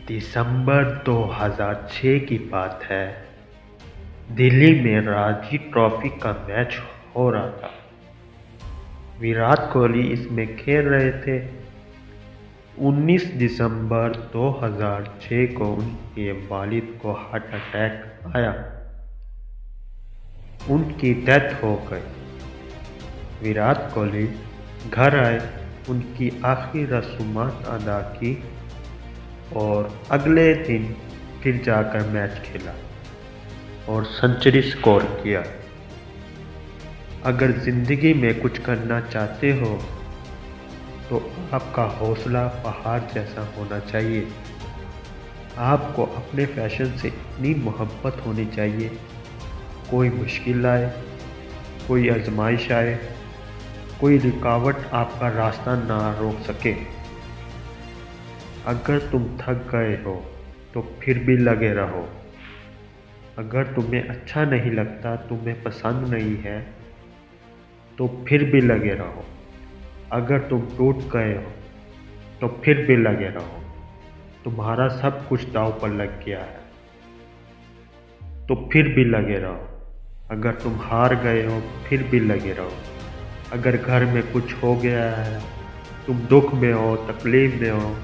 दिसंबर 2006 की बात है। दिल्ली में रणजी ट्रॉफी का मैच हो रहा था। विराट कोहली इसमें खेल रहे थे। 19 दिसंबर 2006 को उनके वालिद को हार्ट अटैक आया। उनकी डेथ हो गई। विराट कोहली घर आए, उनकी आखिरी रस्मात अदा की और अगले दिन फिर जाकर मैच खेला और सेंचुरी स्कोर किया। अगर ज़िंदगी में कुछ करना चाहते हो तो आपका हौसला पहाड़ जैसा होना चाहिए। आपको अपने फैशन से इतनी मोहब्बत होनी चाहिए, कोई मुश्किल आए, कोई आजमाइश आए, कोई रुकावट आपका रास्ता ना रोक सके। अगर तुम थक गए हो तो फिर भी लगे रहो। अगर तुम्हें अच्छा नहीं लगता, तुम्हें पसंद नहीं है, तो फिर भी लगे रहो। अगर तुम टूट गए हो तो फिर भी लगे रहो। तुम्हारा सब कुछ दांव पर लग गया है तो फिर भी लगे रहो। अगर तुम हार गए हो फिर भी लगे रहो। अगर घर में कुछ हो गया है, तुम दुख में हो, तकलीफ में हो,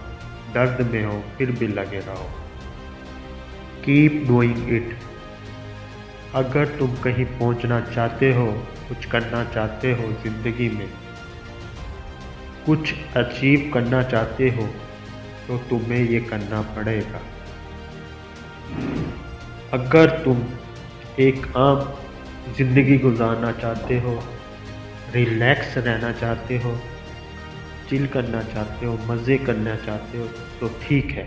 दर्द में हो, फिर भी लगे रहो। Keep doing it. अगर तुम कहीं पहुंचना चाहते हो, कुछ करना चाहते हो ज़िंदगी में, कुछ अचीव करना चाहते हो, तो तुम्हें ये करना पड़ेगा। अगर तुम एक आम ज़िंदगी गुजारना चाहते हो, रिलैक्स रहना चाहते हो, चिल करना चाहते हो, मज़े करना चाहते हो, तो ठीक है।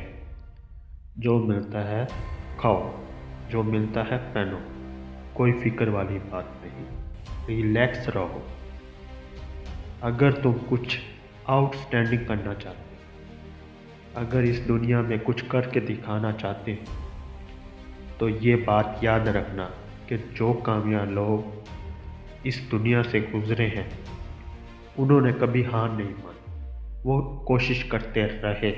जो मिलता है खाओ, जो मिलता है पहनो, कोई फिक्र वाली बात नहीं। रिलैक्स रहो। अगर तुम कुछ आउटस्टैंडिंग करना चाहते हो, अगर इस दुनिया में कुछ करके दिखाना चाहते हो, तो ये बात याद रखना कि जो कामयाब लोग इस दुनिया से गुजरे हैं, उन्होंने कभी हार नहीं मानी। वो कोशिश करते रहे।